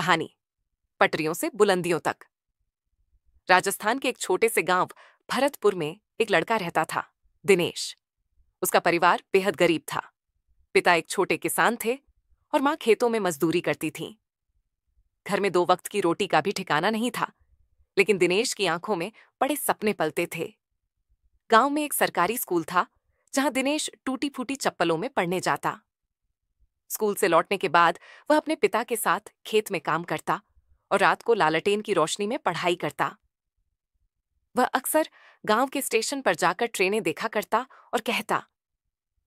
कहानी पटरियों से बुलंदियों तक। राजस्थान के एक छोटे से गांव भरतपुर में एक लड़का रहता था, दिनेश। उसका परिवार बेहद गरीब था। पिता एक छोटे किसान थे और मां खेतों में मजदूरी करती थीं। घर में 2 वक्त की रोटी का भी ठिकाना नहीं था, लेकिन दिनेश की आंखों में बड़े सपने पलते थे। गांव में एक सरकारी स्कूल था, जहां दिनेश टूटी फूटी चप्पलों में पढ़ने जाता। स्कूल से लौटने के बाद वह अपने पिता के साथ खेत में काम करता और रात को लालटेन की रोशनी में पढ़ाई करता। वह अक्सर गांव के स्टेशन पर जाकर ट्रेनें देखा करता और कहता,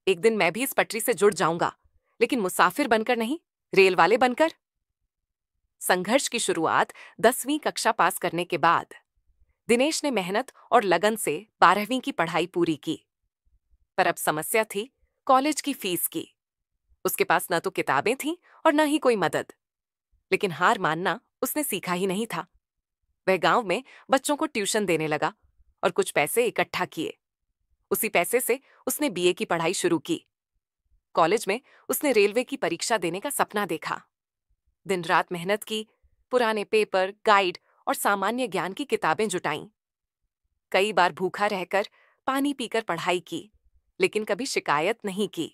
एक दिन मैं भी इस पटरी से जुड़ जाऊंगा, लेकिन मुसाफिर बनकर नहीं, रेल वाले बनकर। संघर्ष की शुरुआत 10वीं कक्षा पास करने के बाद दिनेश ने मेहनत और लगन से 12वीं की पढ़ाई पूरी की। पर अब समस्या थी कॉलेज की फीस की। उसके पास न तो किताबें थीं और न ही कोई मदद। लेकिन हार मानना उसने सीखा ही नहीं था। वह गांव में बच्चों को ट्यूशन देने लगा और कुछ पैसे इकट्ठा किए। उसी पैसे से उसने बीए की पढ़ाई शुरू की। कॉलेज में उसने रेलवे की परीक्षा देने का सपना देखा। दिन रात मेहनत की, पुराने पेपर, गाइड और सामान्य ज्ञान की किताबें जुटाईं। कई बार भूखा रहकर, पानी पीकर पढ़ाई की, लेकिन कभी शिकायत नहीं की।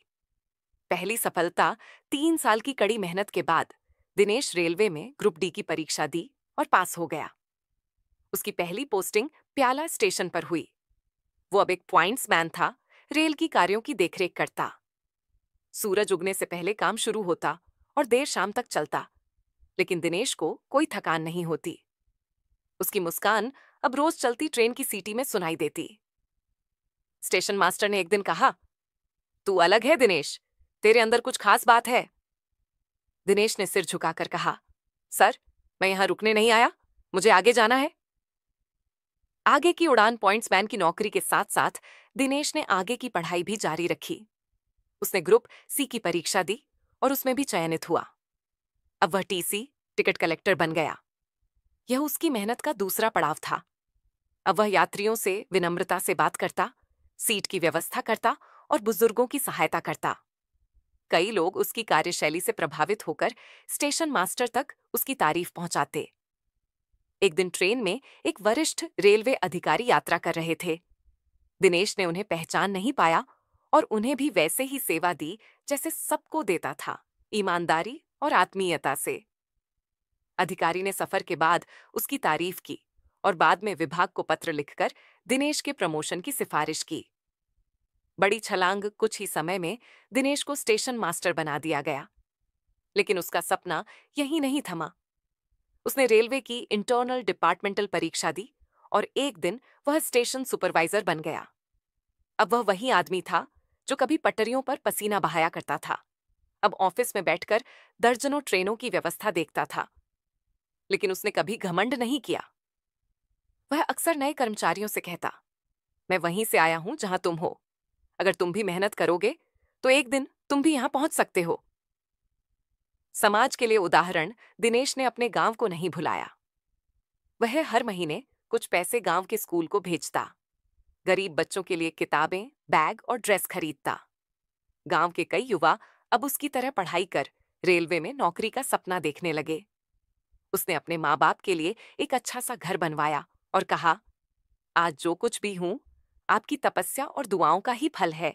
पहली सफलता 3 साल की कड़ी मेहनत के बाद दिनेश रेलवे में ग्रुप डी की परीक्षा दी और पास हो गया। उसकी पहली पोस्टिंग प्याला स्टेशन पर हुई। वो अब एक पॉइंट्समैन था, रेल की कार्यों की देखरेख करता। सूरज उगने से पहले काम शुरू होता और देर शाम तक चलता, लेकिन दिनेश को कोई थकान नहीं होती। उसकी मुस्कान अब रोज चलती ट्रेन की सीटी में सुनाई देती। स्टेशन मास्टर ने एक दिन कहा, तू अलग है दिनेश, तेरे अंदर कुछ खास बात है। दिनेश ने सिर झुकाकर कहा, सर, मैं यहां रुकने नहीं आया, मुझे आगे जाना है। आगे की उड़ान पॉइंट्समैन की नौकरी के साथ साथ दिनेश ने आगे की पढ़ाई भी जारी रखी। उसने ग्रुप सी की परीक्षा दी और उसमें भी चयनित हुआ। अब वह टीसी, टिकट कलेक्टर बन गया। यह उसकी मेहनत का दूसरा पड़ाव था। अब वह यात्रियों से विनम्रता से बात करता, सीट की व्यवस्था करता और बुजुर्गों की सहायता करता। कई लोग उसकी कार्यशैली से प्रभावित होकर स्टेशन मास्टर तक उसकी तारीफ पहुंचाते। एक दिन ट्रेन में एक वरिष्ठ रेलवे अधिकारी यात्रा कर रहे थे। दिनेश ने उन्हें पहचान नहीं पाया और उन्हें भी वैसे ही सेवा दी जैसे सबको देता था, ईमानदारी और आत्मीयता से। अधिकारी ने सफर के बाद उसकी तारीफ की और बाद में विभाग को पत्र लिखकर दिनेश के प्रमोशन की सिफारिश की। बड़ी छलांग कुछ ही समय में दिनेश को स्टेशन मास्टर बना दिया गया। लेकिन उसका सपना यहीं नहीं थमा। उसने रेलवे की इंटरनल डिपार्टमेंटल परीक्षा दी और एक दिन वह स्टेशन सुपरवाइजर बन गया। अब वह वही आदमी था जो कभी पटरियों पर पसीना बहाया करता था। अब ऑफिस में बैठकर दर्जनों ट्रेनों की व्यवस्था देखता था। लेकिन उसने कभी घमंड नहीं किया। वह अक्सर नए कर्मचारियों से कहता, मैं वहीं से आया हूं जहां तुम हो। अगर तुम भी मेहनत करोगे तो एक दिन तुम भी यहां पहुंच सकते हो। समाज के लिए उदाहरण दिनेश ने अपने गांव को नहीं भुलाया। वह हर महीने कुछ पैसे गांव के स्कूल को भेजता। गरीब बच्चों के लिए किताबें, बैग और ड्रेस खरीदता। गांव के कई युवा अब उसकी तरह पढ़ाई कर रेलवे में नौकरी का सपना देखने लगे। उसने अपने माँ बाप के लिए एक अच्छा सा घर बनवाया और कहा, आज जो कुछ भी हूं, आपकी तपस्या और दुआओं का ही फल है।